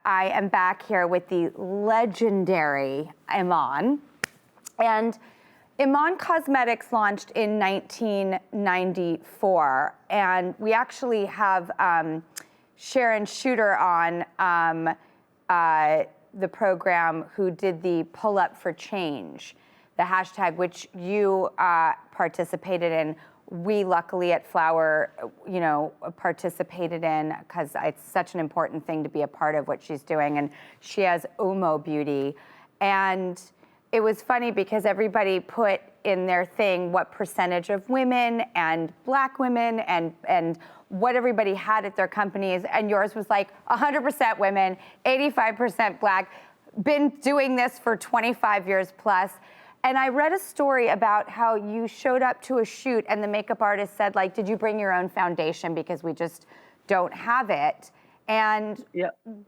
I am back here with the legendary Iman. And Iman Cosmetics launched in 1994. And we actually have Sharon Shooter on the program who did the Pull Up for Change, the hashtag which you participated in. We luckily at Flower, participated in because it's such an important thing to be a part of what she's doing. And she has Umo Beauty. And it was funny because everybody put in their thing what percentage of women and Black women and what everybody had at their companies. And yours was like 100% women, 85% Black, been doing this for 25 years plus. And I read a story about how you showed up to a shoot and the makeup artist said, like, did you bring your own foundation because we just don't have it? And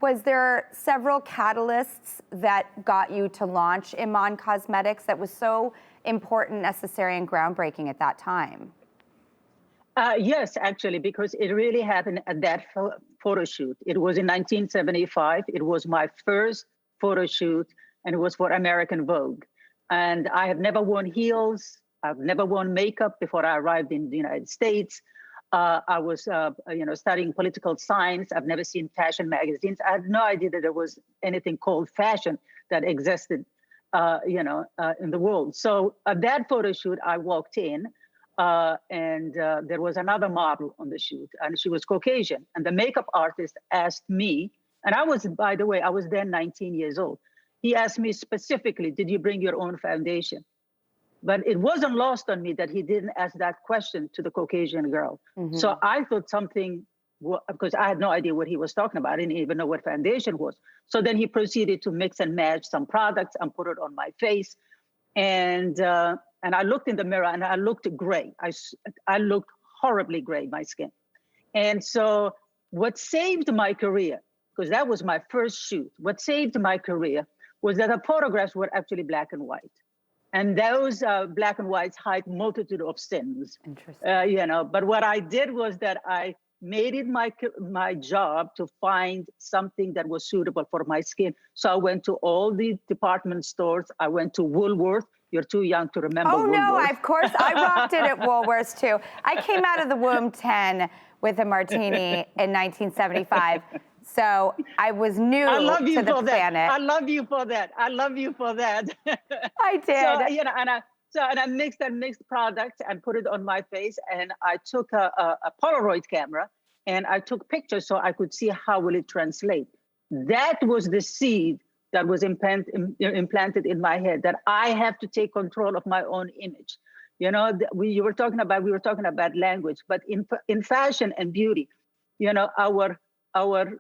was there several catalysts that got you to launch Iman Cosmetics that was so important, necessary, and groundbreaking at that time? Yes, actually, because it really happened at that photo shoot. It was in 1975. It was my first photo shoot, and it was for American Vogue. And I have never worn heels. I've never worn makeup before I arrived in the United States. I was, studying political science. I've never seen fashion magazines. I had no idea that there was anything called fashion that existed, in the world. So at that photo shoot, I walked in, and there was another model on the shoot, and she was Caucasian. And the makeup artist asked me, and I was, by the way, I was then 19 years old. He asked me specifically, did you bring your own foundation? But it wasn't lost on me that he didn't ask that question to the Caucasian girl. Mm-hmm. So I thought something, because I had no idea what he was talking about. I didn't even know what foundation was. So then he proceeded to mix and match some products and put it on my face. And I looked in the mirror and I looked gray. I looked horribly gray, my skin. And so what saved my career, because that was my first shoot, what saved my career was that the photographs were actually black and white. And those black and whites hide multitude of sins. Interesting. But what I did was that I made it my job to find something that was suitable for my skin. So I went to all the department stores. I went to Woolworth. You're too young to remember Woolworth. Oh, no, of course. I rocked it at Woolworths, too. I came out of the womb 10 with a martini in 1975. So I was new to the planet. I love you for that. I love you for that. I did. And I mixed products and put it on my face. And I took a Polaroid camera and I took pictures so I could see how will it translate. That was the seed that was implanted in my head, that I have to take control of my own image. We were talking about language, but in fashion and beauty, our power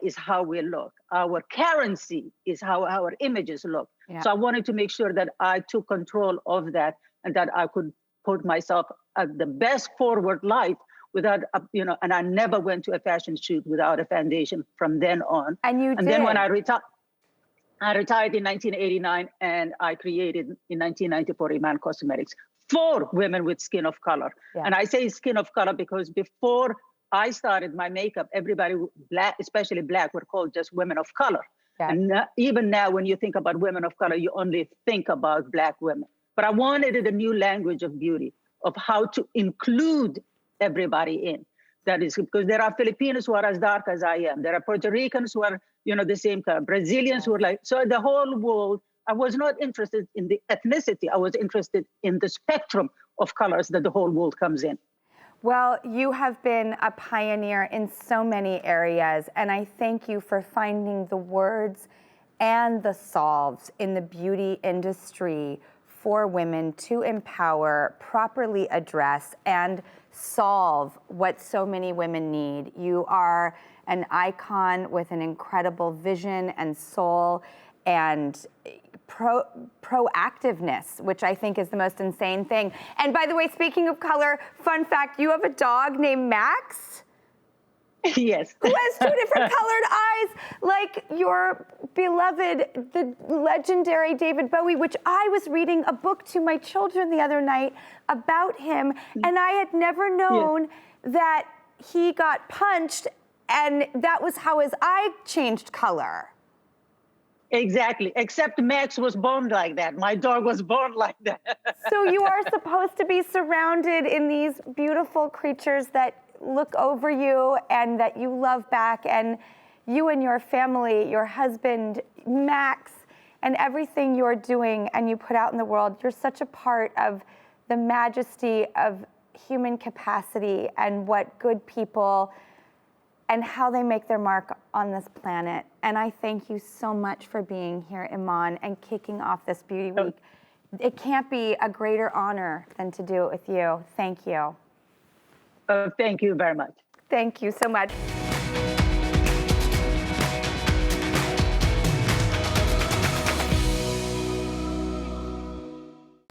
is how we look. Our currency is how our images look. Yeah. So I wanted to make sure that I took control of that and that I could put myself at the best forward life without, and I never went to a fashion shoot without a foundation from then on. And you did. And then when I retired in 1989 and I created in 1994 Iman Cosmetics for women with skin of color. Yeah. And I say skin of color because before I started my makeup, everybody, Black, especially Black, were called just women of color. Yeah. And even now, when you think about women of color, you only think about Black women. But I wanted a new language of beauty, of how to include everybody in. That is because there are Filipinos who are as dark as I am. There are Puerto Ricans who are, the same color. Brazilians who are like, so the whole world, I was not interested in the ethnicity. I was interested in the spectrum of colors that the whole world comes in. Well, you have been a pioneer in so many areas, and I thank you for finding the words and the solves in the beauty industry for women to empower, properly address, and solve what so many women need. You are an icon with an incredible vision and soul and proactiveness, which I think is the most insane thing. And by the way, speaking of color, fun fact, you have a dog named Max? Yes. Who has two different colored eyes, like your beloved, the legendary David Bowie, which I was reading a book to my children the other night about him, and I had never known that he got punched And that was how his eye changed color. Exactly. Except Max was born like that. My dog was born like that. So you are supposed to be surrounded in these beautiful creatures that look over you and that you love back, and you and your family, your husband, Max, and everything you're doing and you put out in the world, you're such a part of the majesty of human capacity and what good people and how they make their mark on this planet. And I thank you so much for being here, Iman, and kicking off this Beauty Week. It can't be a greater honor than to do it with you. Thank you. Thank you very much. Thank you so much.